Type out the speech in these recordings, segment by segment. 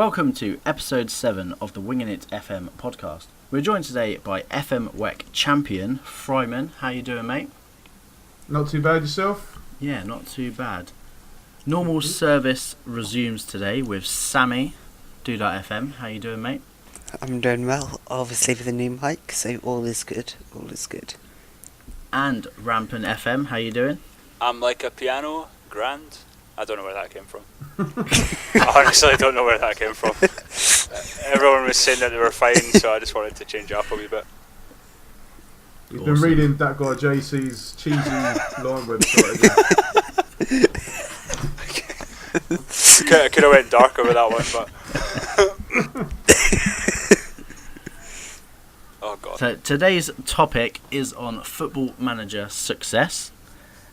Welcome to episode 7 of the Winging It FM podcast. We're joined today by FM18 champion Fryman. How you doing, mate? Not too bad yourself? Yeah, not too bad. Normal service resumes today with SammyDoda FM. How you doing, mate? I'm doing well, obviously with the new mic, so all is good, And Rampant FM, how you doing? I'm like a piano, grand. I don't know where that came from. I honestly don't know where that came from. Everyone was saying that they were fine, so I just wanted to change it up a wee bit. You've been reading that guy JC's cheesy line website again. Could have went darker with that one, but... Oh god. So today's topic is on Football Manager success.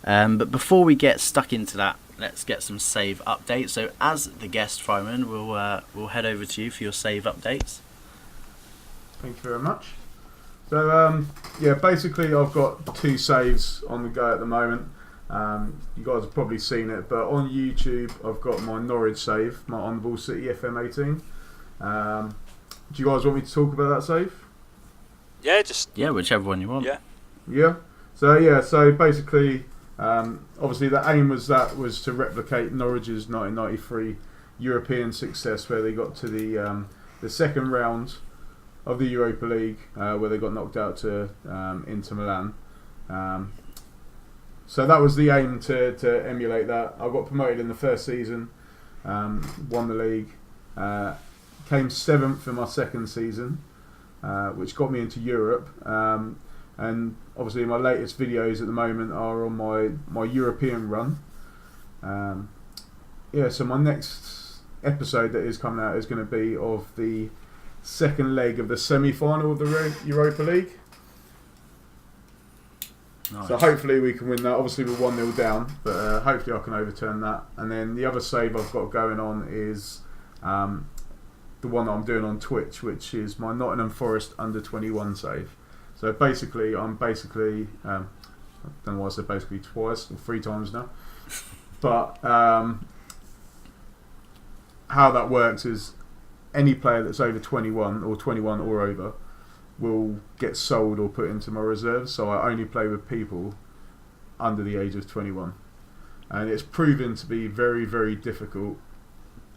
But before we get stuck into that, let's get some save updates. So as the guest, Fryman, we'll head over to you for your save updates. Thank you very much. So basically I've got 2 saves on the go at the moment. You guys have probably seen it, but on YouTube I've got my Norwich save, my on-ball City FM18. Do you guys want me to talk about that save? Yeah, whichever one you want. Yeah. So basically, obviously the aim was to replicate Norwich's 1993 European success, where they got to the second round of the Europa League, where they got knocked out to Inter Milan. So that was the aim, to emulate that. I got promoted in the first season, won the league, came 7th in my second season, which got me into Europe. And obviously my latest videos at the moment are on my European run. So my next episode that is coming out is going to be of the second leg of the semi-final of the Europa League. Nice. So hopefully we can win that. Obviously we're 1-0 down, but hopefully I can overturn that. And then the other save I've got going on is the one that I'm doing on Twitch, which is my Nottingham Forest under 21 save. So basically, I don't know why I said basically twice or 3 times now. But how that works is any player that's over 21 or 21 or over will get sold or put into my reserves. So I only play with people under the age of 21. And it's proven to be very, very difficult,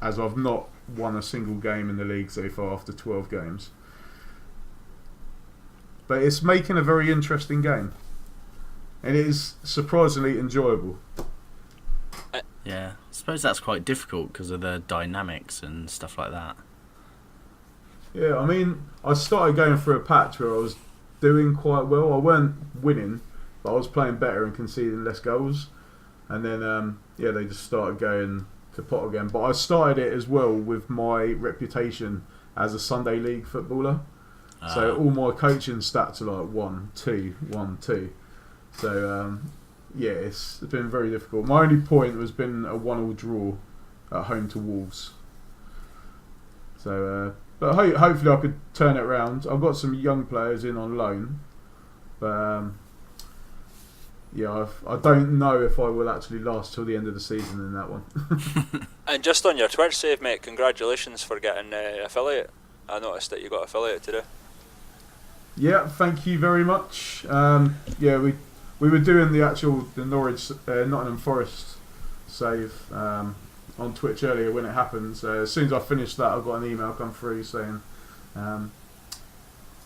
as I've not won a single game in the league so far after 12 games. But it's making a very interesting game, and it is surprisingly enjoyable. Yeah, I suppose that's quite difficult because of the dynamics and stuff like that. Yeah, I mean, I started going through a patch where I was doing quite well. I weren't winning, but I was playing better and conceding less goals. And then, they just started going to pot again. But I started it as well with my reputation as a Sunday League footballer. So all my coaching stats are like 1, 2, 1, 2. So it's been very difficult. My only point has been a 1-1 draw at home to Wolves. So, but hopefully I could turn it around. I've got some young players in on loan, but I don't know if I will actually last till the end of the season in that one. And just on your Twitch save, mate, congratulations for getting affiliate. I noticed that you got affiliate today. Yeah, thank you very much. We were doing the Norwich Nottingham Forest save on Twitch earlier when it happened. So as soon as I finished that, I got an email come through saying,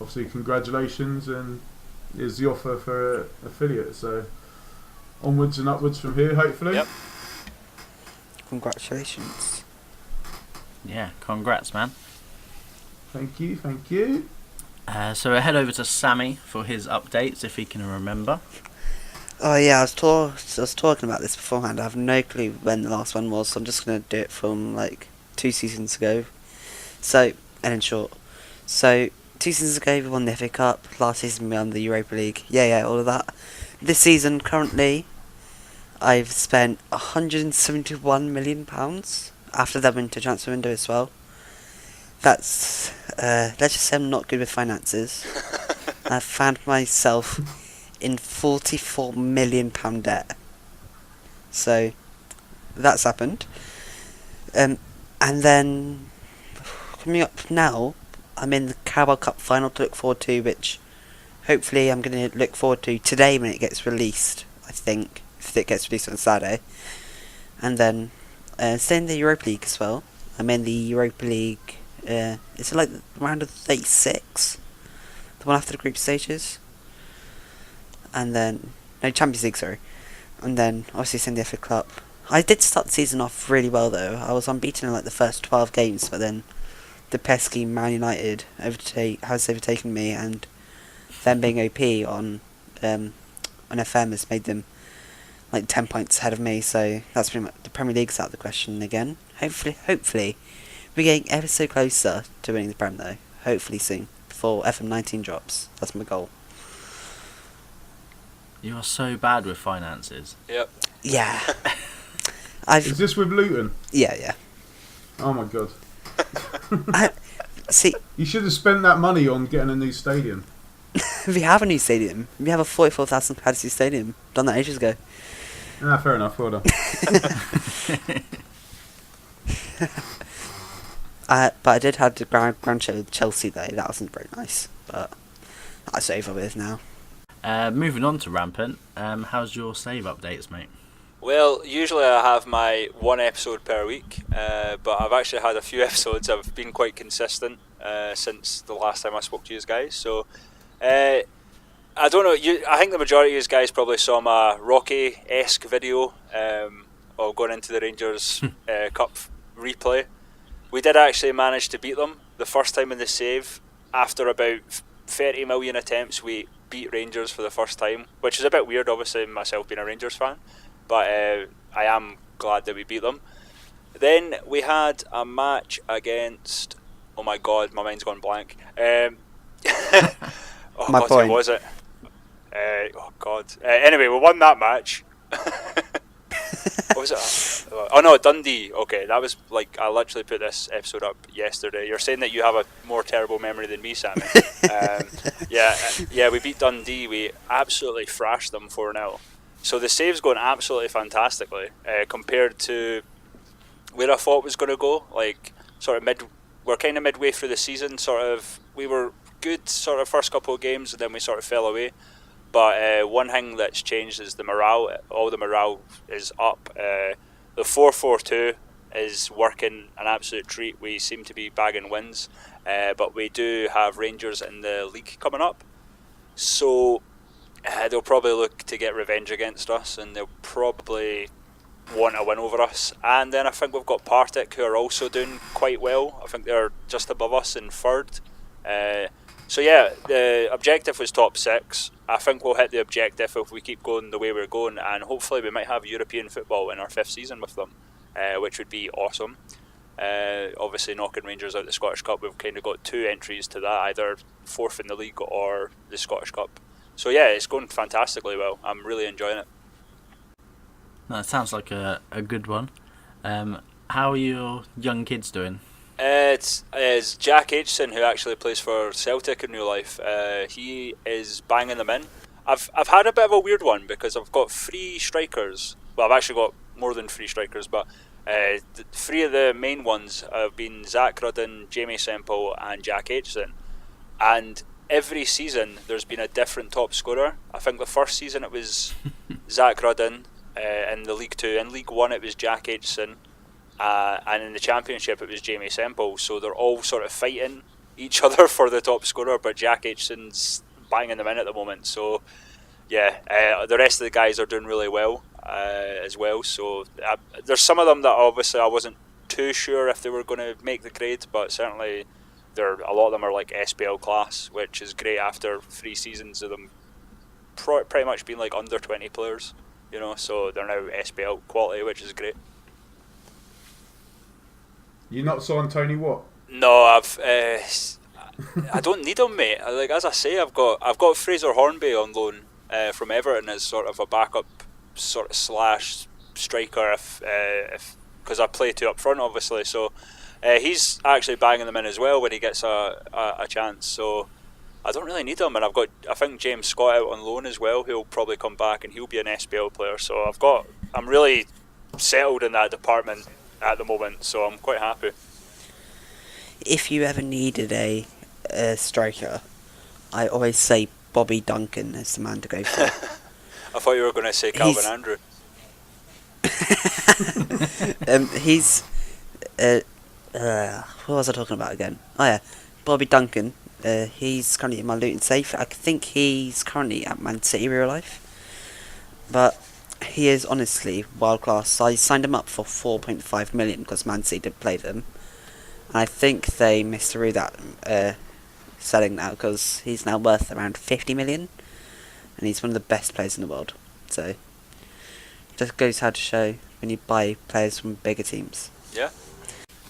obviously congratulations, and here's the offer for affiliate. So onwards and upwards from here, hopefully. Yep. Congratulations. Yeah, congrats, man. Thank you. So we'll head over to Sammy for his updates, if he can remember. Oh yeah, I was talking about this beforehand. I have no clue when the last one was, so I'm just going to do it from like 2 seasons ago. So, and in short. So, 2 seasons ago we won the FA Cup, last season we won the Europa League. Yeah, all of that. This season, currently, I've spent £171 million after the winter transfer window as well. That's, let's just say I'm not good with finances. I've found myself in £44 million debt. So, that's happened. And then coming up now, I'm in the Carabao Cup final to look forward to, which hopefully I'm going to look forward to today when it gets released, I think, if it gets released on Saturday. And then, staying in the Europa League as well. I'm in the Europa League, is it like the round of 36? The one after the group stages? And then, no, Champions League, sorry. And then, obviously, it's in the FA Cup. I did start the season off really well, though. I was unbeaten in like the first 12 games, but then the pesky Man United has overtaken me, and them being OP on FM has made them like 10 points ahead of me, so that's pretty much, the Premier League's out of the question again. Hopefully, we're getting ever so closer to winning the Prem, though. Hopefully soon, before FM19 drops. That's my goal. You are so bad with finances. Yep. Yeah. Is this with Luton? Yeah. Oh my god. See, you should have spent that money on getting a new stadium. we have a new stadium. We have a 44,000 capacity stadium. Done that ages ago. Ah, fair enough. Well done. But I did have the grand show with Chelsea though. That wasn't very nice. But that's over with now. Moving on to Rampant. How's your save updates, mate? Well, usually I have my one episode per week, but I've actually had a few episodes. I've been quite consistent since the last time I spoke to you guys. So, I don't know. I think the majority of you guys probably saw my Rocky-esque video of going into the Rangers Cup replay. We did actually manage to beat them the first time in the save. After about 30 million attempts, we beat Rangers for the first time, which is a bit weird, obviously, myself being a Rangers fan. But I am glad that we beat them. Then we had a match against... Oh my god, my mind's gone blank. Who was it? Oh god. Anyway, we won that match. What was it? Oh no, Dundee. Okay, that was like... I literally put this episode up yesterday. You're saying that you have a more terrible memory than me, Sammy. Yeah, we beat Dundee. We absolutely thrashed them 4-0. So the save's going absolutely fantastically compared to where I thought it was going to go. Like we're kind of midway through the season. We were good sort of first couple of games, and then we sort of fell away. But one thing that's changed is the morale. All the morale is up. The 4-4-2 is working an absolute treat. We seem to be bagging wins, but we do have Rangers in the league coming up. So they'll probably look to get revenge against us, and they'll probably want a win over us. And then I think we've got Partick, who are also doing quite well. I think they're just above us in third. So yeah, the objective was top 6. I think we'll hit the objective if we keep going the way we're going, and hopefully we might have European football in our 5th season with them, which would be awesome. Obviously knocking Rangers out the Scottish Cup, we've kind of got 2 entries to that, either 4th in the league or the Scottish Cup. So yeah, it's going fantastically well. I'm really enjoying it. No, it sounds like a good one. How are your young kids doing? It's Jack Aitchison, who actually plays for Celtic in real life. He is banging them in. I've had a bit of a weird one because I've got 3 strikers. Well, I've actually got more than 3 strikers, but 3 of the main ones have been Zach Rudden, Jamie Semple and Jack Aitchison. And every season there's been a different top scorer. I think the first season it was Zach Rudden in the League 2. In League 1 it was Jack Aitchison. And in the Championship it was Jamie Semple. So they're all sort of fighting each other for the top scorer, but Jack Aitchison's banging them in at the moment. So yeah, the rest of the guys are doing really well as well. So there's some of them that obviously I wasn't too sure if they were going to make the grade, but certainly a lot of them are like SPL class, which is great after 3 seasons of them pretty much being like under 20 players, you know, so they're now SPL quality, which is great. You not signed Tony Watt? No, I don't need him, mate. Like as I say, I've got Fraser Hornby on loan from Everton as sort of a backup sort of slash striker if because I play 2 up front obviously, so he's actually banging them in as well when he gets a chance, so I don't really need him. And I think James Scott out on loan as well, who'll probably come back and he'll be an SPL player, so I'm really settled in that department at the moment, so I'm quite happy. if you ever needed a striker, I always say Bobby Duncan is the man to go for. I thought you were going to say Calvin Andrew. He's what was I talking about again? Oh yeah, Bobby Duncan. He's currently in my Luton safe. I think he's currently at Man City real life, but he is honestly world class. I signed him up for 4.5 million because Man City did play them. And I think they misthrew that selling now because he's now worth around 50 million, and he's one of the best players in the world. So just goes how to show when you buy players from bigger teams. Yeah.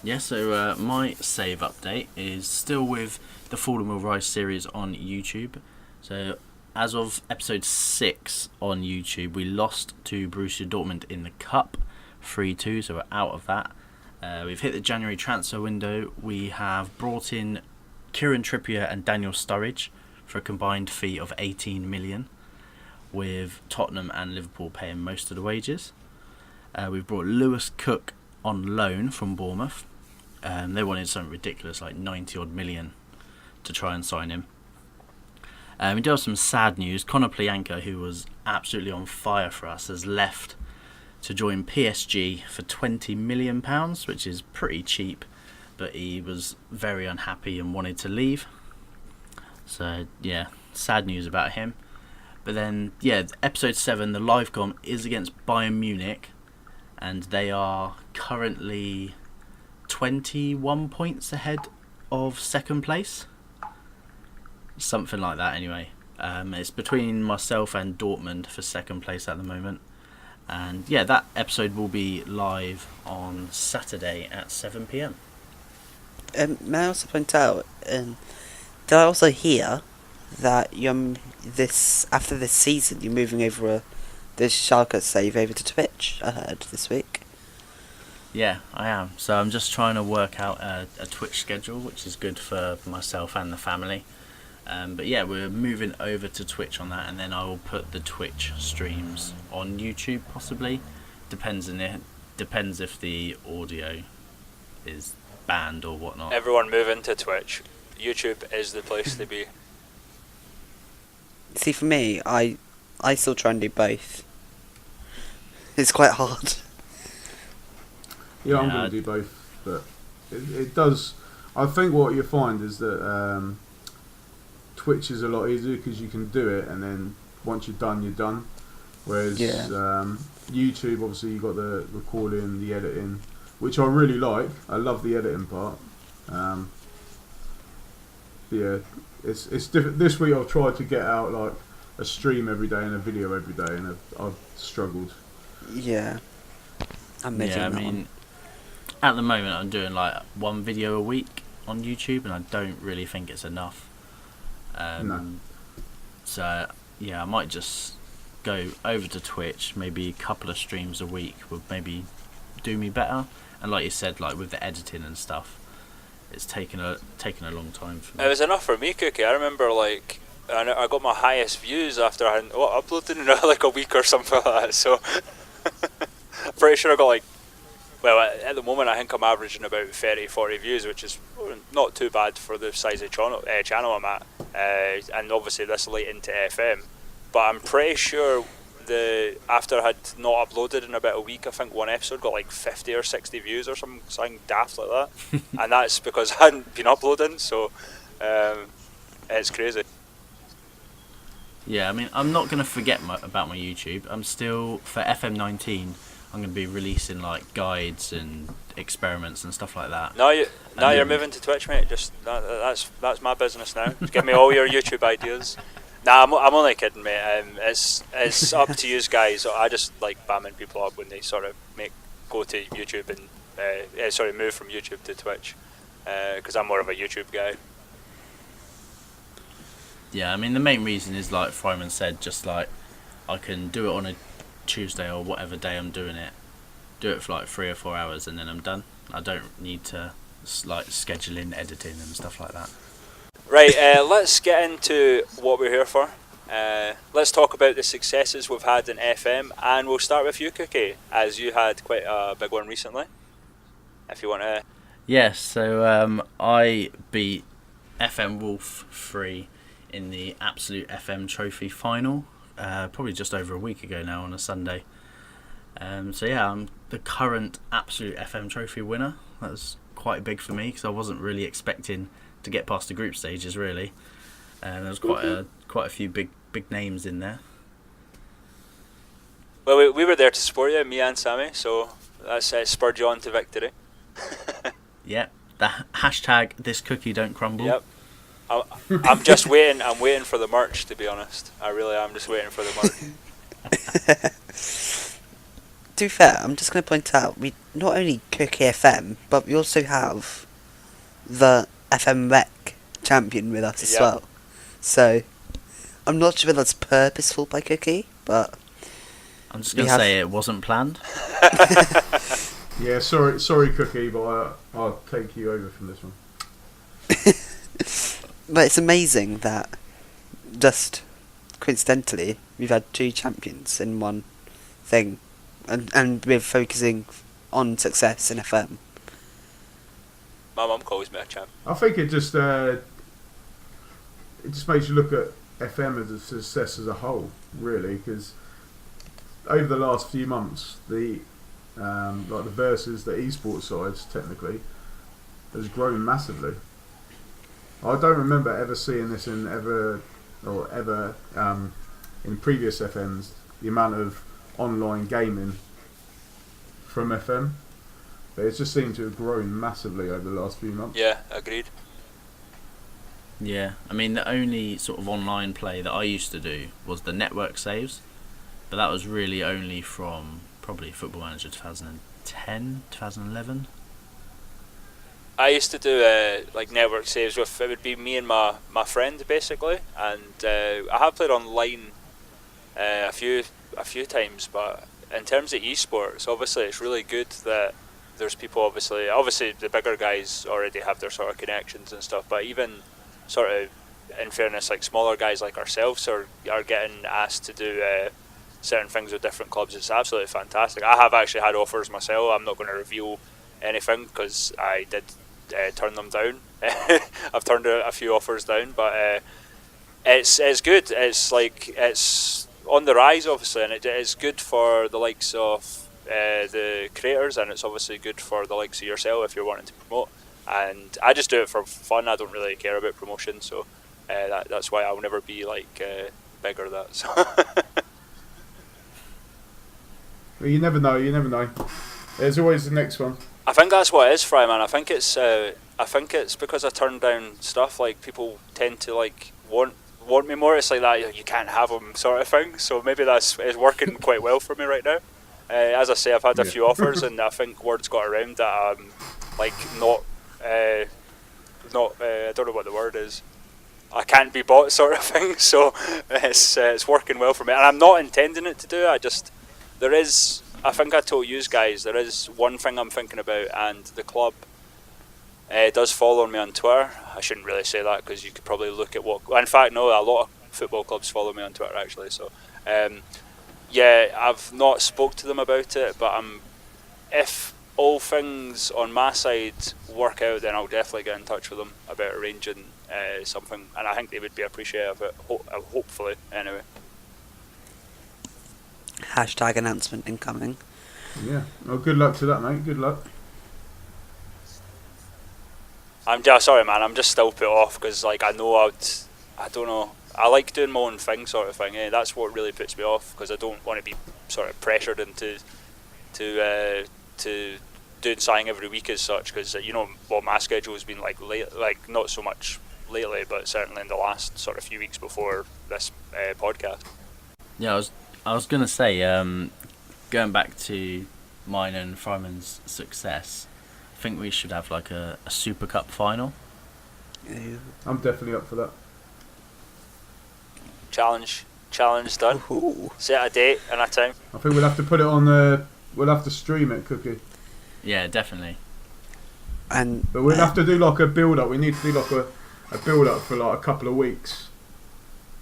Yeah, so my save update is still with the Fallen Will Rise series on YouTube. So as of episode 6 on YouTube, we lost to Borussia Dortmund in the Cup 3-2, so we're out of that. We've hit the January transfer window. We have brought in Kieran Trippier and Daniel Sturridge for a combined fee of 18 million, with Tottenham and Liverpool paying most of the wages. We've brought Lewis Cook on loan from Bournemouth. They wanted something ridiculous like 90 odd million to try and sign him. We do have some sad news. Conor Plianka, who was absolutely on fire for us, has left to join PSG for £20 million, which is pretty cheap, but he was very unhappy and wanted to leave. So yeah, sad news about him. But then, yeah, episode 7, the live com is against Bayern Munich, and they are currently 21 points ahead of second place. Something like that anyway. It's between myself and Dortmund for second place at the moment. And yeah, that episode will be live on Saturday at 7 PM. May I also point out, did I also hear that after this season you're moving over this Schalke save over to Twitch? I heard this week. Yeah, I am. So I'm just trying to work out a Twitch schedule, which is good for myself and the family. But yeah, we're moving over to Twitch on that, and then I will put the Twitch streams on YouTube possibly. Depends if the audio is banned or whatnot. Everyone move into Twitch. YouTube is the place to be. See, for me, I still try and do both. It's quite hard. Yeah, I'm going to do both, but it does. I think what you find is that Twitch is a lot easier because you can do it, and then once you're done, you're done. Whereas YouTube, obviously, you got the recording, the editing, which I really like. I love the editing part. Yeah, it's different. This week I've tried to get out like a stream every day and a video every day, and I've struggled. Yeah, I'm making that one. At the moment I'm doing like one video a week on YouTube, and I don't really think it's enough. No. So yeah, I might just go over to Twitch. Maybe a couple of streams a week would maybe do me better. And like you said, like with the editing and stuff, it's taken a long time for me. It was enough for me, Cookie. I remember like I got my highest views after I had uploaded in like a week or something like that. So pretty sure I got like, well, at the moment I think I'm averaging about 30-40 views, which is not too bad for the size of channel I'm at, and obviously this late into FM. But I'm pretty sure after I had not uploaded in about a week, I think one episode got like 50 or 60 views or something daft like that. And that's because I hadn't been uploading, so it's crazy. Yeah, I mean, I'm not going to forget about my YouTube. I'm still, for FM19, I'm going to be releasing like guides and experiments and stuff like that. Now you're moving to Twitch, mate. Just that's my business now. Just give me all your YouTube ideas. Nah, I'm only kidding, mate. It's up to you guys. I just like bamming people up when they sort of go to YouTube and move from YouTube to Twitch, because I'm more of a YouTube guy. Yeah, I mean the main reason is like Fryman said, just like I can do it on a Tuesday or whatever day I'm doing it, do it for like 3 or 4 hours, and then I'm done. I don't need to like schedule in editing and stuff like that. Right, let's get into what we're here for. Let's talk about the successes we've had in FM, and we'll start with you, Cookie, as you had quite a big one recently. If you want to... Yes, so I beat FM Wolf 3 in the Absolute FM Trophy final, probably just over a week ago now on a Sunday. So yeah, I'm the current Absolute FM Trophy winner. That was quite big for me because I wasn't really expecting to get past the group stages really. There was quite a few big names in there. Well, we were there to support you, me and Sammy, so that's spurred you on to victory. Yep, the hashtag this cookie don't crumble. Yep. I'm just waiting. I'm waiting for the merch, to be honest. I really am just waiting for the merch. To be fair, I'm just going to point out, we not only CookieFM, but we also have the FM Rec champion with us as well. So, I'm not sure whether that's purposeful by Cookie, but... I'm just going to say it wasn't planned. Yeah, sorry, Cookie, but I'll take you over from this one. But it's amazing that, just coincidentally, we've had 2 champions in one thing. And we're focusing on success in FM. My mum calls me a champ. I think it just makes you look at FM as a success as a whole, really, because over the last few months, the versus the esports sides technically has grown massively. I don't remember ever seeing this in previous FMs, the amount of online gaming from FM, but it's just seemed to have grown massively over the last few months. Yeah, agreed. Yeah, I mean the only sort of online play that I used to do was the network saves, but that was really only from probably Football Manager 2010, 2011. I used to do like network saves with, it would be me and my friend basically, and I have played online a few times, but in terms of esports, obviously it's really good that there's people, obviously the bigger guys already have their sort of connections and stuff, but even sort of, in fairness, like smaller guys like ourselves are getting asked to do certain things with different clubs. It's absolutely fantastic. I have actually had offers myself. I'm not going to reveal anything because I did turn them down. I've turned a few offers down, but it's good. It's on the rise, obviously, and it is good for the likes of the creators, and it's obviously good for the likes of yourself if you're wanting to promote. And I just do it for fun. I don't really care about promotion, so that's why I'll never be like bigger than that. So. Well, you never know. There's always the next one. I think that's what it is, Fry, man. I think it's because I turn down stuff. Like people tend to like want me more. It's like that you can't have them sort of thing. So maybe it's working quite well for me right now. As I say, I've had a few offers, and I think word's got around that I'm like not I don't know what the word is. I can't be bought sort of thing. So it's working well for me, and I'm not intending it to do. I think I told you guys there is one thing I'm thinking about, and the club does follow me on Twitter. I shouldn't really say that because you could probably look at what. In fact, no, a lot of football clubs follow me on Twitter actually. So, yeah, I've not spoke to them about it, but if all things on my side work out, then I'll definitely get in touch with them about arranging something, and I think they would be appreciative of it. Hopefully, anyway. Hashtag announcement incoming. Yeah. Well, good luck to that, mate. Good luck. I'm just sorry, man. I'm just still put off because, like, I don't know. I like doing my own thing, sort of thing. That's what really puts me off because I don't want to be sort of pressured into doing something every week as such. Because you know what my schedule has been like not so much lately, but certainly in the last sort of few weeks before this podcast. Yeah, I was gonna say, going back to mine and Fryman's success, I think we should have like a Super Cup final. I'm definitely up for that. Challenge done. Ooh. Set a date and a time. I think we'll have to put it on we'll have to stream it, Cookie. Yeah, definitely. But we'll have to do like a build up. We need to do like a build up for like a couple of weeks.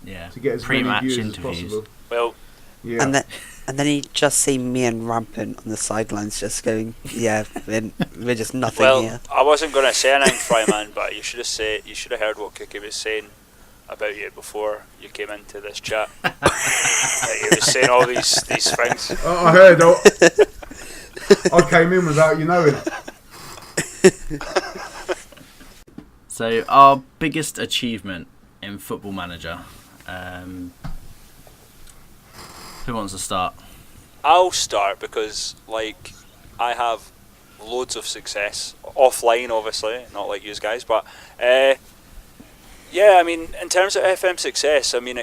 Yeah. To get as Pre-match many views interviews as possible. Well, yeah. And And then you just see me and Rampant on the sidelines just going, yeah, we're just nothing Well, here. I wasn't going to say anything, Fryman, but you should have heard what Cookie was saying about you before you came into this chat. He was saying all these things. I heard. I came in without you knowing. So our biggest achievement in Football Manager. Who wants to start? I'll start because, like, I have loads of success offline, obviously, not like you guys, but yeah, I mean, in terms of FM success, I mean,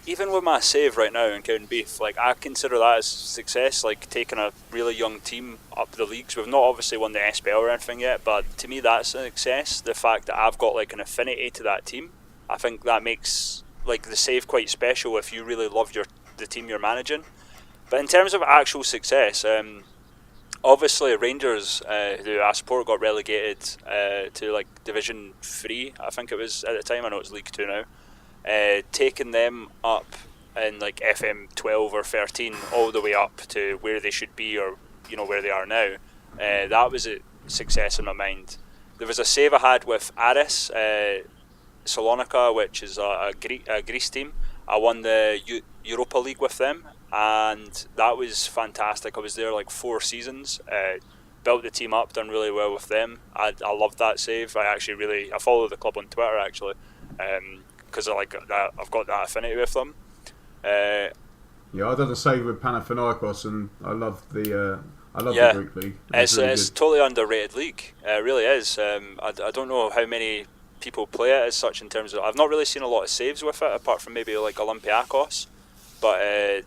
even with my save right now in Counting Beef, like, I consider that as success, like, taking a really young team up the leagues. We've not obviously won the SPL or anything yet, but to me that's a success. The fact that I've got, like, an affinity to that team, I think that makes, like, the save quite special if you really love the team you're managing. But in terms of actual success, obviously Rangers, who I support, got relegated to like Division 3, I think it was at the time. I know it's League 2 now. Taking them up in like FM12 or 13 all the way up to where they should be, or where they are now. That was a success in my mind. There was a save I had with Aris Salonika, which is a Greece team. I won the Europa League with them, and that was fantastic. I was there like 4 seasons, built the team up, done really well with them. I loved that save. I follow the club on Twitter actually, because I've got that affinity with them. Yeah, I did a save with Panathinaikos, and I love the Greek league. It's really totally underrated league. It really is. I don't know how many people play it as such in terms of. I've not really seen a lot of saves with it, apart from maybe like Olympiacos. But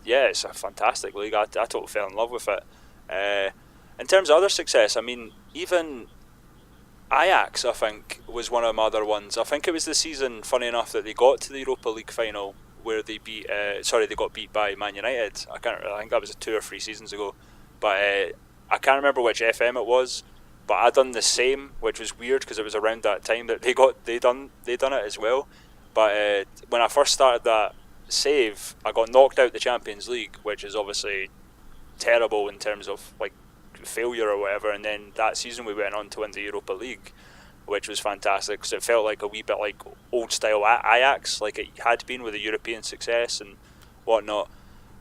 yeah, it's a fantastic league. I totally fell in love with it. In terms of other success, I mean, even Ajax, I think, was one of my other ones. I think it was the season, funny enough, that they got to the Europa League final where they got beat by Man United. I think that was 2 or 3 seasons ago. But I can't remember which FM it was. But I done the same, which was weird because it was around that time that they done it as well. But when I first started that save, I got knocked out the Champions League, which is obviously terrible in terms of like failure or whatever. And then that season we went on to win the Europa League, which was fantastic because it felt like a wee bit like old style Ajax, like it had been with the European success and whatnot.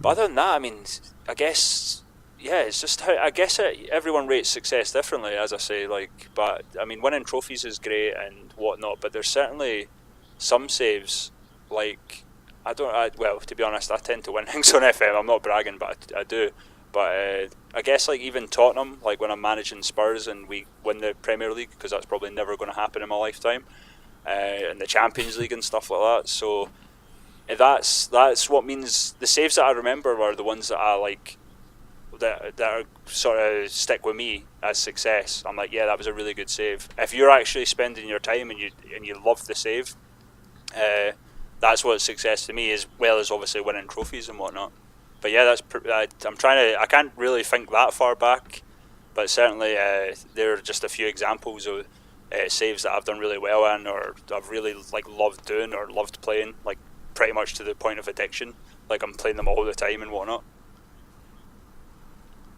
But other than that, I mean, I guess. Yeah, it's just how everyone rates success differently, as I say. Like, but I mean, winning trophies is great and whatnot, but there's certainly some saves. Like, well, to be honest, I tend to win things on FM. I'm not bragging, but I do. But I guess like even Tottenham, like when I'm managing Spurs and we win the Premier League, because that's probably never going to happen in my lifetime, and the Champions League and stuff like that. So that's what means the saves that I remember are the ones that I like. That are sort of stick with me as success. I'm like, yeah, that was a really good save. If you're actually spending your time and you love the save, that's what success to me, as well as obviously winning trophies and whatnot. But yeah, I can't really think that far back, but certainly there are just a few examples of saves that I've done really well in, or I've really like loved doing or loved playing, like pretty much to the point of addiction. Like I'm playing them all the time and whatnot.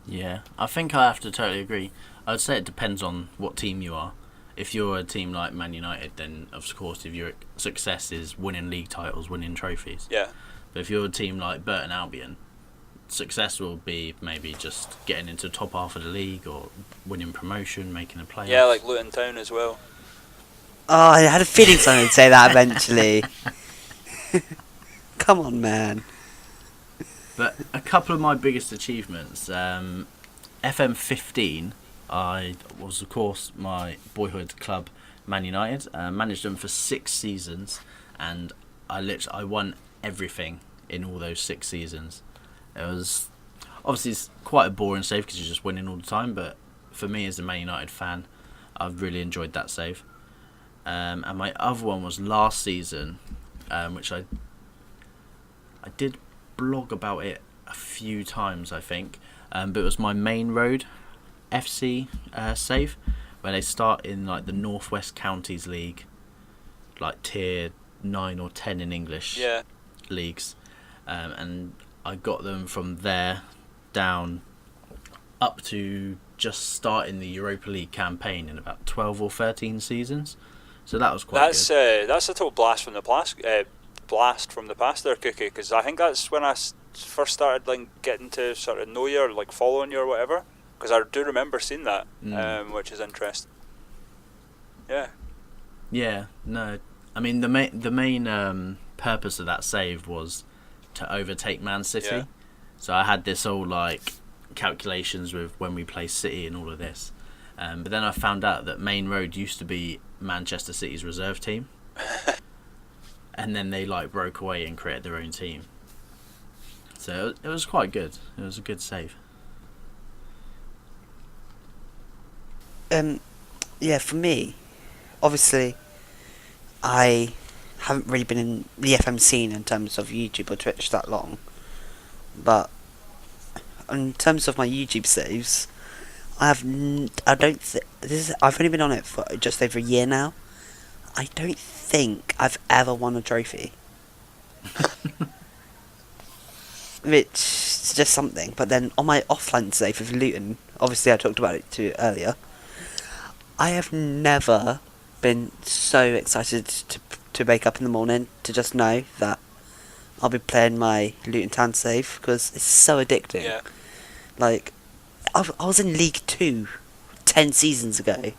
Yeah, I think I have to totally agree. I'd say it depends on what team you are. If you're a team like Man United, then of course if your success is winning league titles, winning trophies. Yeah. But if you're a team like Burton Albion, success will be maybe just getting into the top half of the league or winning promotion, making a playoff. Yeah, like Luton Town as well. Oh, I had a feeling someone would say that eventually. Come on, man. But a couple of my biggest achievements, FM15, I was of course my boyhood club, Man United. Managed them for 6 seasons, and I won everything in all those 6 seasons. It was obviously it's quite a boring save because you're just winning all the time, but for me as a Man United fan, I've really enjoyed that save. And my other one was last season, which I did blog about it a few times, I think, but it was my Main Road FC save, where they start in like the Northwest Counties League, like tier 9 or 10 in English leagues, and I got them from there down up to just starting the Europa League campaign in about 12 or 13 seasons. So that was quite good. That's a total blast from the past there, Cookie, because I think that's when I first started like getting to sort of know you or like following you or whatever, because I do remember seeing that, which is interesting. Yeah, no, I mean the main purpose of that save was to overtake Man City. Yeah. So I had this all like calculations with when we play City and all of this, but then I found out that Main Road used to be Manchester City's reserve team, and then they like broke away and created their own team. So it was quite good. It was a good save. Yeah, for me, obviously, I haven't really been in the FM scene in terms of YouTube or Twitch that long, but in terms of my YouTube saves, I've only been on it for just over a year now. I don't think I've ever won a trophy. Which is just something. But then on my offline save with Luton, obviously I talked about it too earlier, I have never been so excited to wake up in the morning to just know that I'll be playing my Luton Town save, because it's so addicting. Yeah. Like, I was in League 2 10 seasons ago,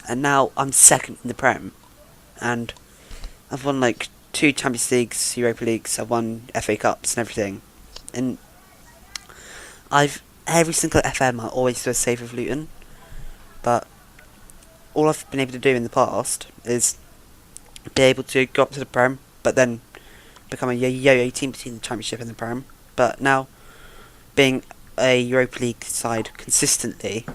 and now I'm second in the Prem, and I've won like 2 Champions Leagues, Europa Leagues, I've won FA Cups and everything, and every single FM I always do a save with Luton, but all I've been able to do in the past is be able to go up to the Prem, but then become a yo-yo team between the Championship and the Prem. But now, being a Europa League side consistently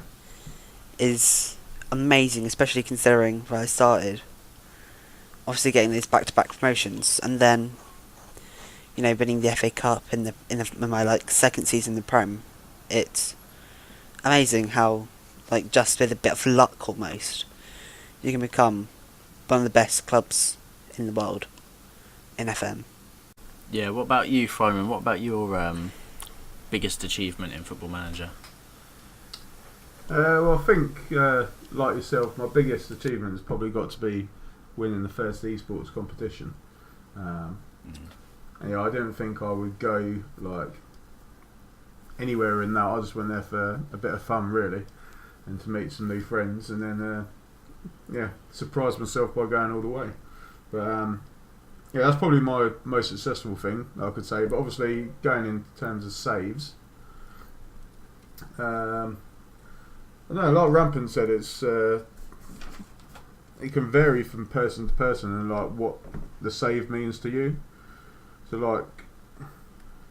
is amazing, especially considering where I started. Obviously getting these back-to-back promotions, and then, you know, winning the FA Cup in my like second season in the Prem. It's amazing how, like, just with a bit of luck almost, you can become one of the best clubs in the world in FM. Yeah, what about you, Fryman? What about your biggest achievement in Football Manager? Well, I think, like yourself, my biggest achievement has probably got to be winning the first esports competition. And, yeah, I didn't think I would go like anywhere in that. I just went there for a bit of fun, really, and to meet some new friends, and then surprise myself by going all the way. But yeah, that's probably my most successful thing, I could say. But obviously, going in terms of saves, I don't know, like Rampant said, it can vary from person to person and like what the save means to you. So, like,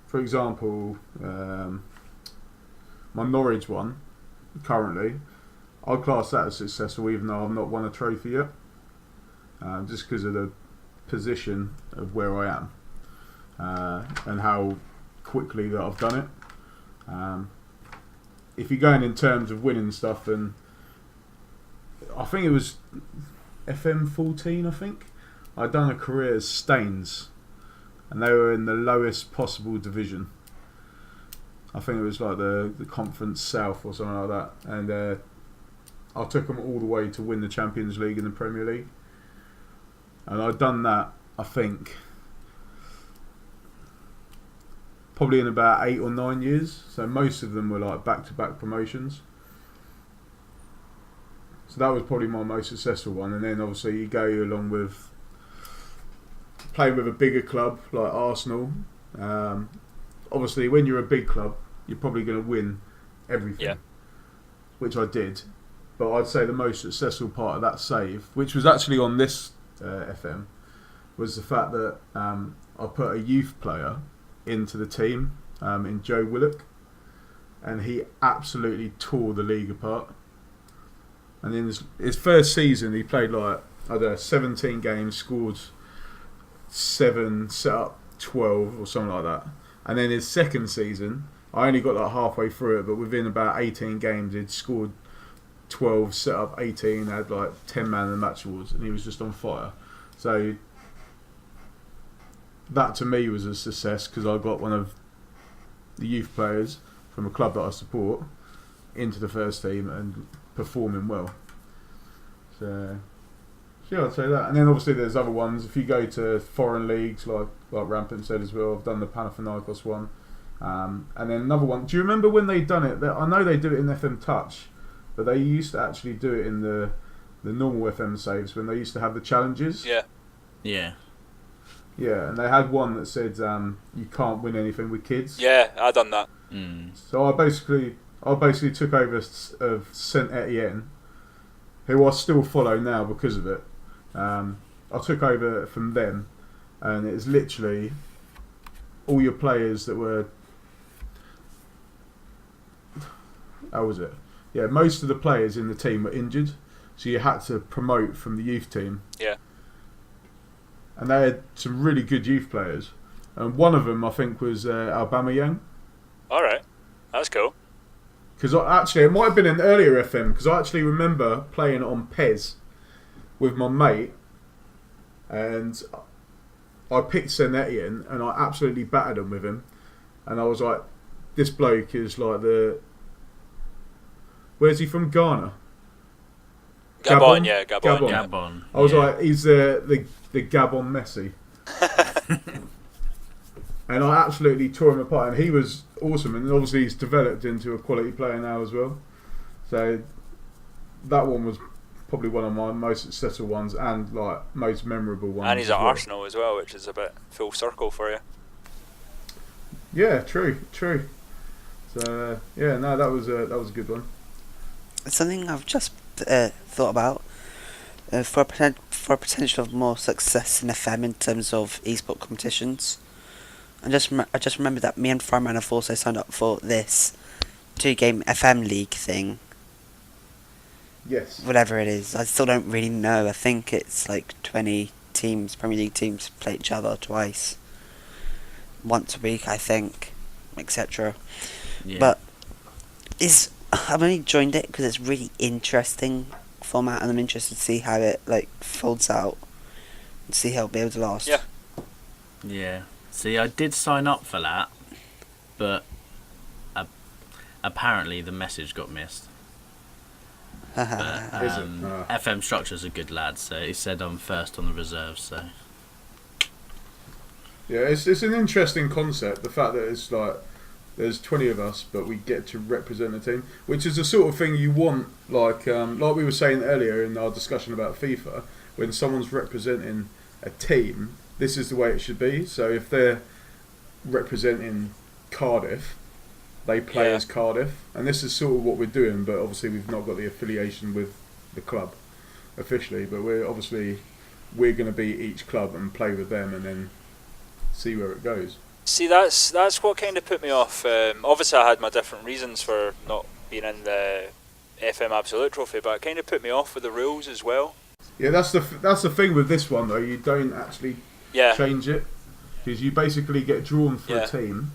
for example, my Norwich one currently, I'd class that as successful, even though I've not won a trophy yet, just because of the position of where I am and how quickly that I've done it. If you're going in terms of winning stuff, and I think it was FM18, I think I'd done a career as Staines, and they were in the lowest possible division. I think it was like the Conference South or something like that, and I took them all the way to win the Champions League and the Premier League. And I'd done that, I think, probably in about 8 or 9 years. So most of them were like back-to-back promotions. So that was probably my most successful one. And then obviously you go along with playing with a bigger club like Arsenal. Obviously when you're a big club, you're probably going to win everything, which I did. But I'd say the most successful part of that save, which was actually on this FM, was the fact that I put a youth player into the team in Joe Willock, and he absolutely tore the league apart. And in his first season, he played like 17 games, scored 7, set up 12 or something like that. And then his second season, I only got like halfway through it, but within about 18 games, he'd scored 12, set up 18, had like 10 man of the match awards, and he was just on fire. So that to me was a success, because I got one of the youth players from a club that I support into the first team and performing well. So yeah, I'd say that. And then obviously there's other ones. If you go to foreign leagues, like Rampant said as well, I've done the Panathinaikos one. And then another one. Do you remember when they done it? I know they do it in FM Touch, but they used to actually do it in the normal FM saves when they used to have the challenges. Yeah. Yeah. Yeah, and they had one that said you can't win anything with kids. Yeah, I done that. So I basically took over of Saint Etienne, who I still follow now because of it. I took over from them, and it's literally all your players that were. How was it? Yeah, most of the players in the team were injured, so you had to promote from the youth team. Yeah. And they had some really good youth players, and one of them I think was Aubameyang. All right, that's cool. Because actually, it might have been an earlier FM, because I actually remember playing on PES with my mate, and I picked Saint Etienne, and I absolutely battered him with him, and I was like, this bloke is like the. Where's he from? Ghana. Gabon, yeah, Gabon. Gabon. I was like, he's the Gabon Messi. And I absolutely tore him apart, and he was awesome, and obviously he's developed into a quality player now as well. So that one was probably one of my most successful ones and like most memorable ones. And he's at Arsenal as well, which is a bit full circle for you. Yeah, true. So yeah, no, that was a good one. Something I've just thought about for potential of more success in FM in terms of esport competitions. I just remember that me and Fireman have also signed up for this 2-game FM league thing. Yes. Whatever it is, I still don't really know. I think it's like 20 teams, Premier League teams, play each other twice, once a week, I think, etc. Yeah. But I've only joined it because it's really interesting format, and I'm interested to see how it like folds out and see how it'll be able to last. Yeah. Yeah. See, I did sign up for that, but apparently the message got missed. But, FM Structure's a good lad, so he said I'm first on the reserve. So yeah, it's an interesting concept. The fact that it's like there's 20 of us, but we get to represent a team, which is the sort of thing you want. Like we were saying earlier in our discussion about FIFA, when someone's representing a team, this is the way it should be. So if they're representing Cardiff, they play as Cardiff, and this is sort of what we're doing. But obviously, we've not got the affiliation with the club officially. But we're going to be each club and play with them, and then see where it goes. See, that's what kind of put me off. Obviously, I had my different reasons for not being in the FM Absolute Trophy, but it kind of put me off with the rules as well. Yeah, that's the thing with this one though. You don't actually change it, because you basically get drawn for a team.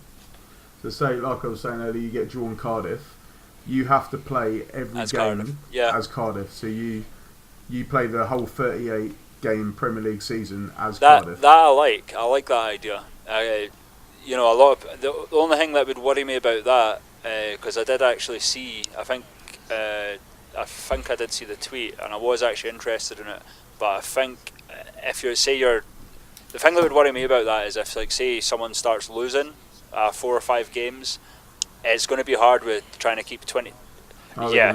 So say, like I was saying earlier, you get drawn Cardiff. You have to play every as game Cardiff. as Cardiff. So you play the whole 38 game Premier League season as That Cardiff. I like that idea. A lot of the only thing that would worry me about that, because I did actually see, I think I did see the tweet, and I was actually interested in it. But I think if the thing that would worry me about that is if, like, say someone starts losing 4 or 5 games, it's going to be hard with trying to keep 20.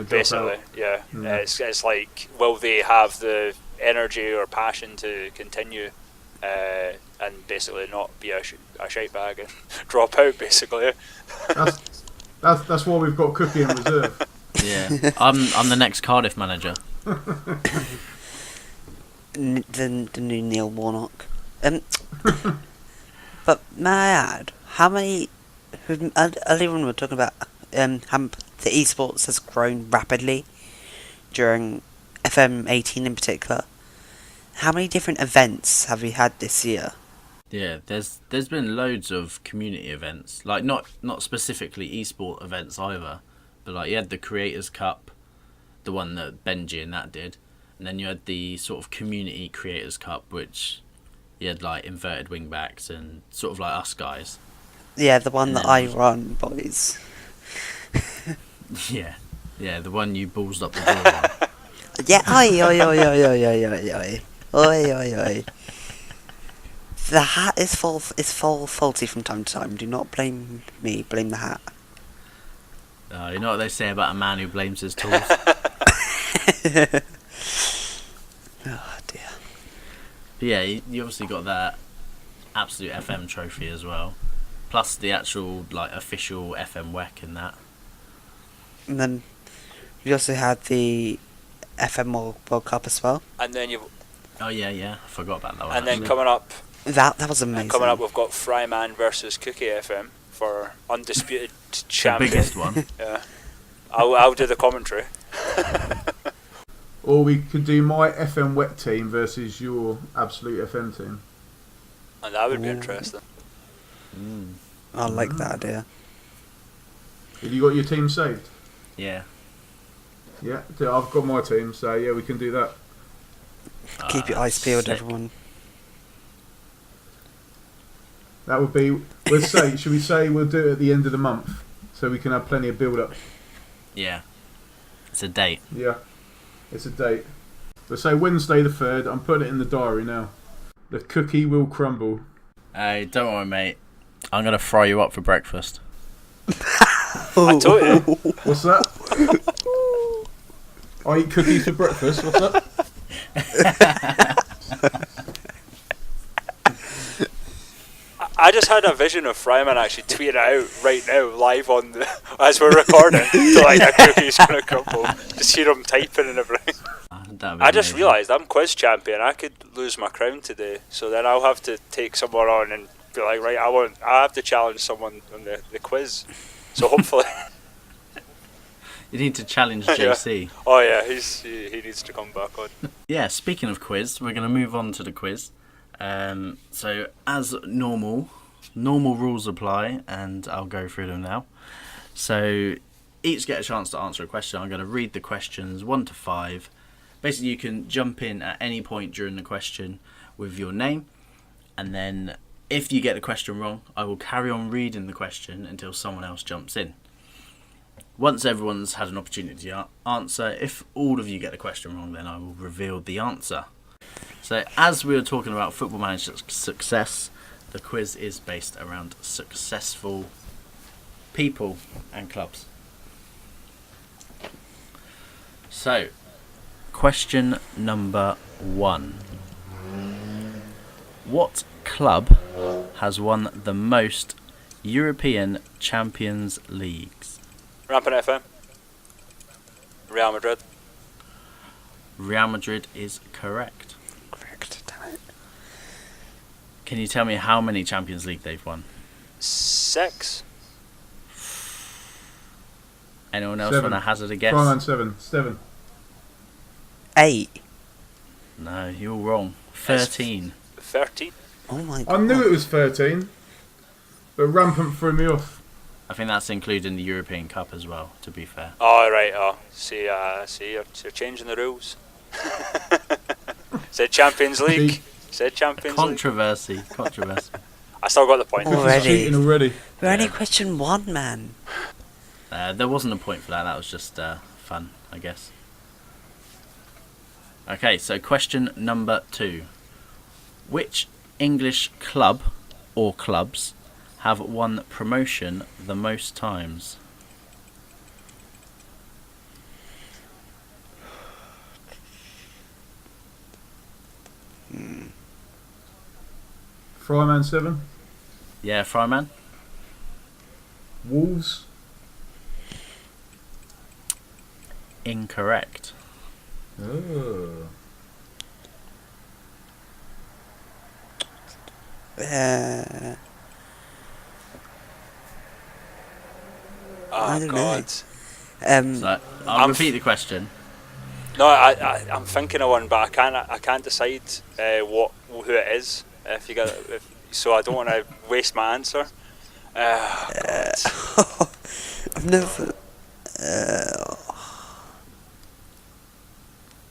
Basically, yeah. It's like, will they have the energy or passion to continue? And basically not be a shite bag and drop out, basically. That's why we've got Cookie in reserve. Yeah, I'm the next Cardiff manager. The new Neil Warnock. But may I add, how many? Earlier when we were talking about how the esports has grown rapidly during FM18 in particular. How many different events have we had this year? Yeah, there's been loads of community events, like not specifically esport events either, but like you had the Creators Cup, the one that Benji and that did, and then you had the sort of community Creators Cup, which you had like inverted wingbacks and sort of like us guys. Yeah, the one that I run, boys. Yeah, the one you ballsed up the door on. Yeah, oi. The hat is fall faulty from time to time. Do not blame me, blame the hat. You know what they say about a man who blames his tools? Oh dear. But yeah, you obviously got that Absolute FM trophy as well. Plus the actual official FM WEC in that. And then we also had the FM World Cup as well. And then Oh yeah, I forgot about that one. and then actually. coming up, That was amazing. coming up, we've got Fryman versus CookieFM for undisputed the champion. biggest one. Yeah, I'll do the commentary. Or we could do my FM wet team versus your Absolute FM team. And that would be Ooh. interesting. I like that idea. Have you got your team saved? Yeah. Yeah, I've got my team, so yeah, we can do that. Keep your eyes peeled, sick. everyone. That would be. Should we say we'll do it at the end of the month, so we can have plenty of build up. Yeah. It's a date. Yeah, it's a date. We'll say Wednesday the 3rd. I'm putting it in the diary now. The cookie will crumble. Hey, don't worry, mate. I'm gonna fry you up for breakfast. I told you. What's that? I eat cookies for breakfast. What's that? I just had a vision of Fryman actually tweeting out right now, live on as we're recording, the cookie's gonna crumble. Just hear him typing and everything. That'd be I just amazing. realised I'm quiz champion. I could lose my crown today, so then I'll have to take someone on and be like, right, I have to challenge someone on the quiz. So hopefully, You need to challenge Yeah. JC. oh yeah, he needs to come back on. Yeah, speaking of quiz, we're going to move on to the quiz. So, as normal rules apply, and I'll go through them now. So, each get a chance to answer a question. I'm going to read the questions 1 to 5. Basically, you can jump in at any point during the question with your name, and then if you get the question wrong, I will carry on reading the question until someone else jumps in. Once everyone's had an opportunity to answer, if all of you get the question wrong, then I will reveal the answer. So, as we were talking about Football Manager success, the quiz is based around successful people and clubs. So, question number 1. What club has won the most European Champions Leagues? Rampant FM. Real Madrid. Real Madrid is correct. Correct, damn it. Can you tell me how many Champions League they've won? 6. Anyone else 7. want to hazard a guess? Fryman 7. 7. 8. No, you're wrong. 13. 13. Oh my god. I knew it was 13, but Rampant threw me off. I think that's including the European Cup as well, to be fair. Oh right. Oh, see, you're changing the rules. Said Champions League. Said Champions League. Controversy. I still got the point. Oh. Already. Cheating already. We're only Yeah. question 1, man. There wasn't a point for that. That was just fun, I guess. Okay, so question number 2. Which English club or clubs have won promotion the most times? Fryman 7. Yeah, Fryman? Wolves. Incorrect. Oh. I Oh don't God. So I'll I'm repeat the question. No, I'm thinking of one, but I can't decide who it is. If you get, so I don't want to waste my answer. God. I've never.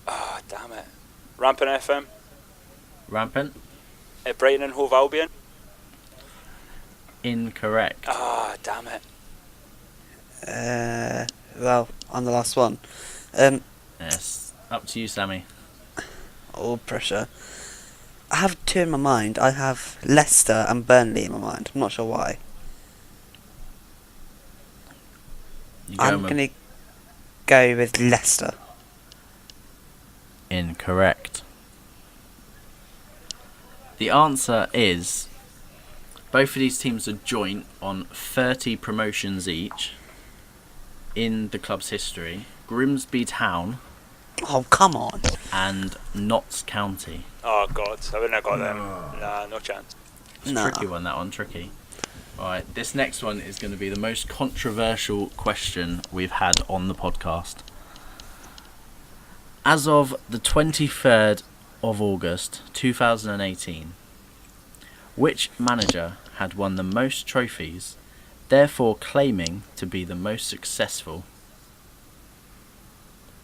Oh, damn it. Rampant FM. Rampant? Brighton and Hove Albion. Incorrect. Ah, damn it. Well, I'm the last one. Yes, up to you, Sammy. All pressure. I have two in my mind. I have Leicester and Burnley in my mind. I'm not sure why. I'm going to go with Leicester. Incorrect. The answer is both of these teams are joint on 30 promotions each in the club's history. Grimsby Town. Oh, come on. And Notts County. Oh God, I wouldn't have got them. Nah, no chance. It's a tricky one, that one, tricky. Alright, this next one is going to be the most controversial question we've had on the podcast. As of the 23rd of August 2018, which manager had won the most trophies, therefore claiming to be the most successful?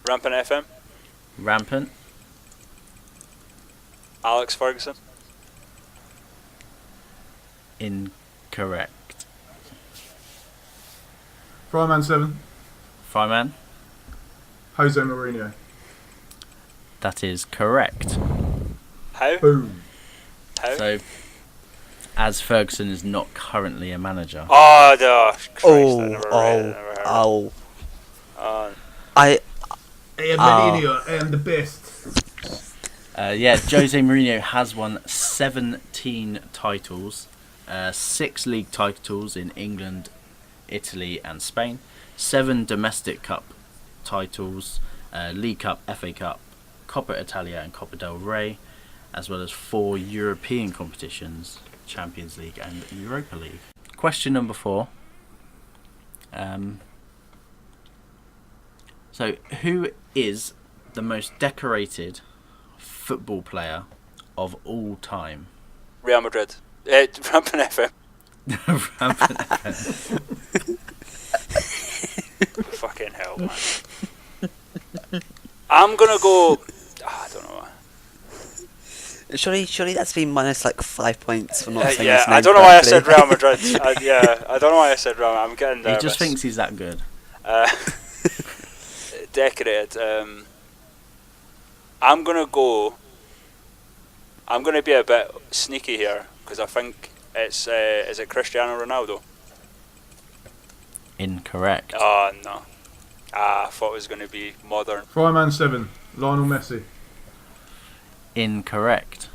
Rampant FM? Rampant? Alex Ferguson? Incorrect. Fireman 7. Fireman? Jose Mourinho. That is correct. How? Boom. How? So, as Ferguson is not currently a manager. Oh, Christ, I never heard oh. I am the best. Jose Mourinho has won 17 titles, 6 league titles in England, Italy and Spain, 7 domestic cup titles, League Cup, FA Cup, Coppa Italia and Coppa del Rey, as well as 4 European competitions, Champions League and Europa League. Question number 4. So, who is the most decorated football player of all time? Real Madrid. Rampant FM. Rampant FM. Fucking hell, man. I'm gonna go. I don't know. Surely that's been minus like 5 points for not saying Yeah, his name I don't know why I said correctly. Real Madrid. I don't know why I said Real. I'm getting nervous. He just thinks he's that good. Decorated. I'm gonna be a bit sneaky here because I think it's is it Cristiano Ronaldo? Incorrect. Oh no. I thought it was gonna be modern. Fireman 7. Lionel Messi. Incorrect.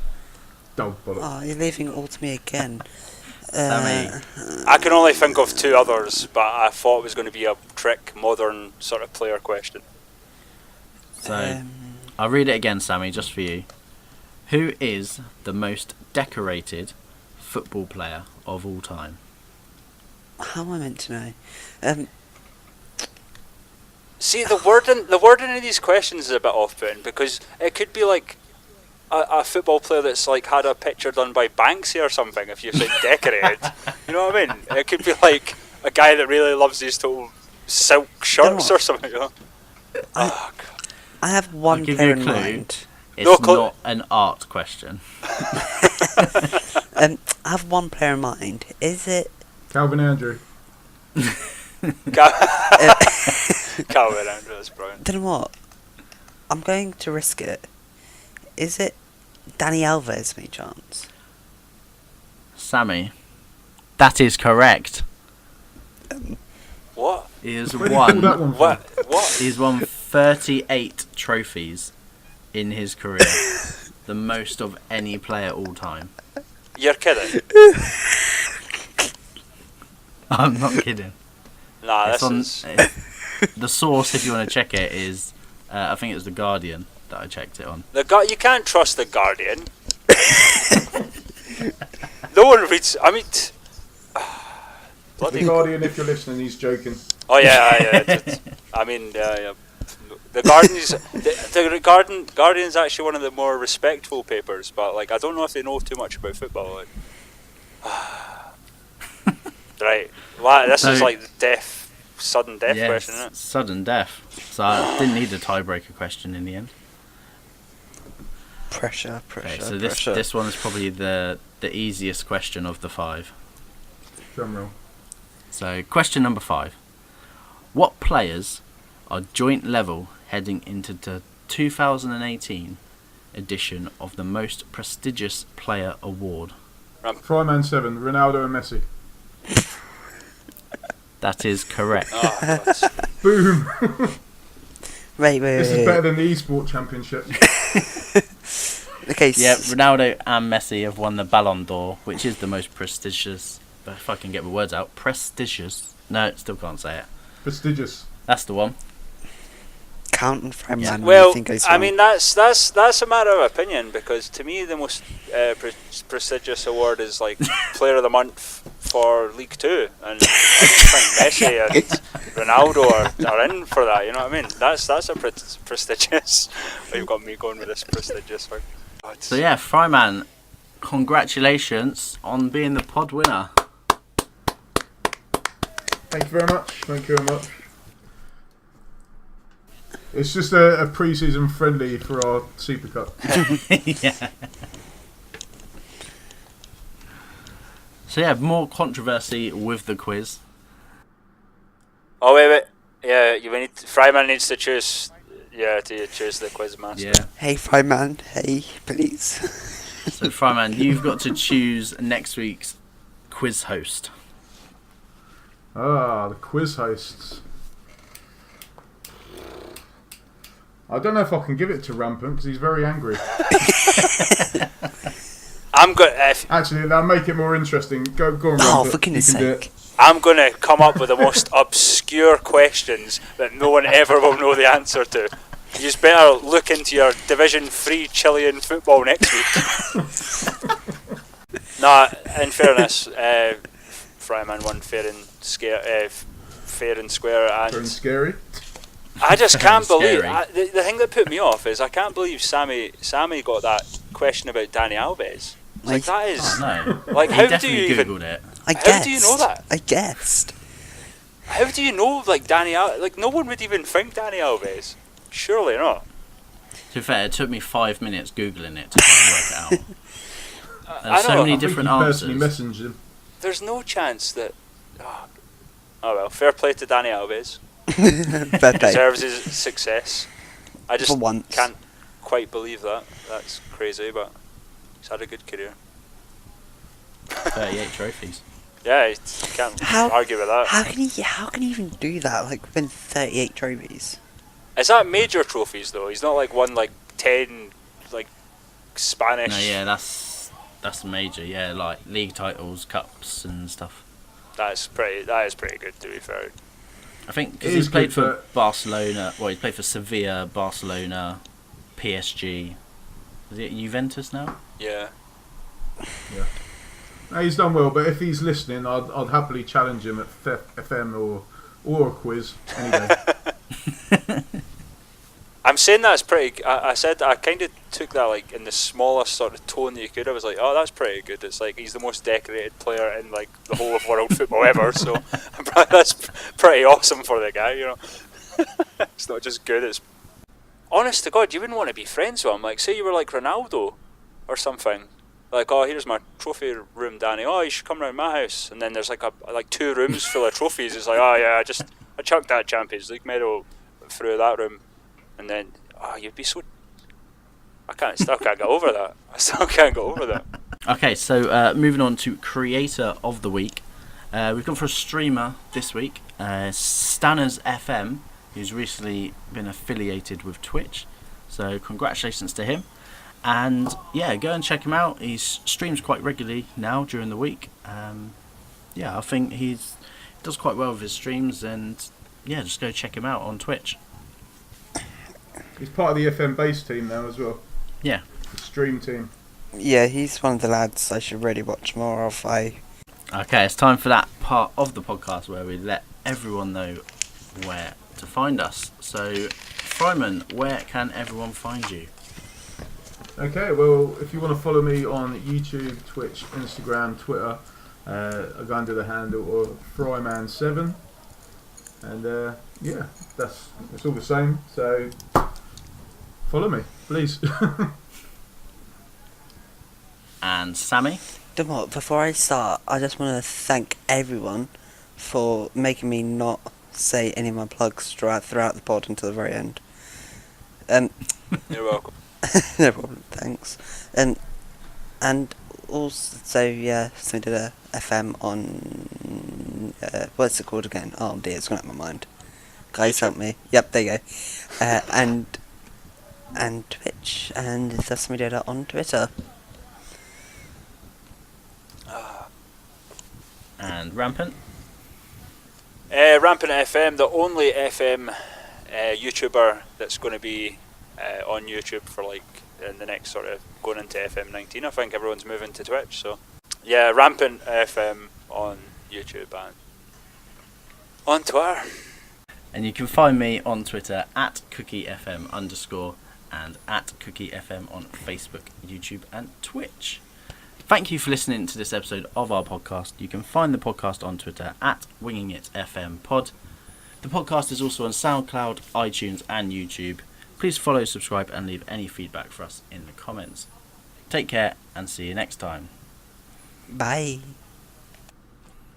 Oh, bollocks. Oh, you're leaving it all to me again. Sammy. I can only think of 2 others, but I thought it was going to be a trick, modern sort of player question. So, I'll read it again, Sammy, just for you. Who is the most decorated football player of all time? How am I meant to know? See, the wording of these questions is a bit off-putting because it could be like a football player that's like had a picture done by Banksy or something. If you say decorated, you know what I mean? It could be like a guy that really loves these total silk shirts or something. You know? Oh, God. I have one I'll give player you a in clue. mind. It's not an art question. I have one player in mind. Is it Calvin Andrew. Calvin Andrew is brilliant. Don't know what? I'm going to risk it. Is it Dani Alves, any chance? Sammy, that is correct. What? He has Where did you pull that won. one from? What? He's won 38 trophies in his career, the most of any player all time. You're kidding? I'm not kidding. Nah, It's this on, is the source, if you want to check it, is I think it was The Guardian that I checked it on. you can't trust the Guardian. No one reads. I mean, bloody. The Guardian, if you're listening, he's joking. Oh yeah. I mean, yeah. The Guardian's actually one of the more respectful papers, but like I don't know if they know too much about football. Like. Right. Wow, this is like the sudden death question, isn't it? Sudden death. So I didn't need a tiebreaker question in the end. Pressure. Okay, so this one is probably the easiest question of the 5. Drum roll. So question number 5. What players are joint level heading into the 2018 edition of the most prestigious player award? Fryman 7, Ronaldo and Messi. That is correct. Oh, Boom! Wait. This is better than the eSport Championship. Okay. Yeah, Ronaldo and Messi have won the Ballon d'Or, which is the most prestigious. If I can get my words out, prestigious. No, still can't say it. Prestigious. That's the one. Counting from man. well, I mean that's a matter of opinion, because to me the most prestigious award is like Player of the Month for League Two, and I just think Messi and Ronaldo are in for that. You know what I mean? That's a prestigious. You've got me going with this prestigious one. So yeah, Fryman, congratulations on being the pod winner. Thank you very much. Thank you very much. It's just a pre-season friendly for our Super Cup. Yeah. So yeah, more controversy with the quiz. Oh wait. Yeah, Fryman needs to choose. Yeah, to choose the quiz master. Yeah. Hey, Fryman. Hey, please. So Fryman, you've got to choose next week's quiz host. The quiz hosts. I don't know if I can give it to Rampant because he's very angry. I'm good. Actually, that'll make it more interesting. Go on, Rampant. Oh, for goodness sake. I'm going to come up with the most obscure questions that no one ever will know the answer to. You just better look into your Division 3 Chilean football next week. Nah, in fairness, Fryman won fair and square, and Fair and scary. I just can't believe. Scary. The thing that put me off is I can't believe Sammy got that question about Dani Alves. It's like that is Oh, no. like He how do definitely you even? Googled it. I How guessed. do you know that? I guessed. How do you know like Dani Alves? Like no one would even think Dani Alves. Surely not. To be fair, it took me 5 minutes Googling it to try and work it out. I There's so know. many I think different he personally answers. messaged him. There's no chance that. Oh well, fair play to Dani Alves. Fair play. Deserves his success. I just For once. can't quite believe that. That's crazy, but he's had a good career. 38 trophies. Yeah, you can't argue with that. How can he even do that? Like win 38 trophies. Is that major trophies though? He's not like won like 10 like Spanish. No, yeah, that's major. Yeah, like league titles, cups, and stuff. That is pretty good to be fair. I think because It he's is played good, for but- Barcelona. Well, he's played for Sevilla, Barcelona, PSG. Is it Juventus now? Yeah. Yeah. No, he's done well, but if he's listening, I'd happily challenge him at FM or a quiz any day. I'm saying that's pretty. I said I kind of took that like in the smallest sort of tone that you could. I was like, oh, that's pretty good. It's like he's the most decorated player in like the whole of world football ever. So that's pretty awesome for the guy, you know. It's not just good. It's honest to God, you wouldn't want to be friends with him. Like, say you were like Ronaldo or something. Like, oh, here's my trophy room, Danny. Oh, you should come round my house. And then there's like 2 rooms full of trophies. It's like, oh yeah, I chucked that Champions League medal through that room. And then, you'd be so. I still can't get over that. I still can't get over that. Okay, so moving on to Creator of the Week. We've gone for a streamer this week, StannersFM, who's recently been affiliated with Twitch. So congratulations to him. And yeah, go and check him out. He streams quite regularly now during the week. I think he does quite well with his streams, and yeah, just go check him out on Twitch. He's part of the FM base team now as well. Yeah. The stream team. Yeah, he's one of the lads I should really watch more of. Okay, it's time for that part of the podcast where we let everyone know where to find us. So, Fryman, where can everyone find you? Okay, well, if you want to follow me on YouTube, Twitch, Instagram, Twitter, I go under the handle of Fryman7. And yeah, it's all the same. So follow me, please. And Sammy? Before I start, I just want to thank everyone for making me not say any of my plugs throughout the pod until the very end. You're welcome. No problem, thanks. And also, yeah, so we did a FM on, what's it called again? Oh dear, it's gone out of my mind. Guys, help me. Yep, there you go. And Twitch, and TheSammyDoda on Twitter. And Rampant. Rampant FM, the only FM YouTuber that's going to be on YouTube for like in the next sort of going into FM19. I think everyone's moving to Twitch, so yeah, Rampant FM on YouTube and on Twitter. And you can find me on Twitter at CookieFM_ and at CookieFM on Facebook, YouTube and Twitch. Thank you for listening to this episode of our podcast. You can find the podcast on Twitter at WingingItFMPod. The podcast is also on SoundCloud, iTunes and YouTube. Please follow, subscribe and leave any feedback for us in the comments. Take care and see you next time. Bye.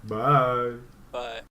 Bye. Bye.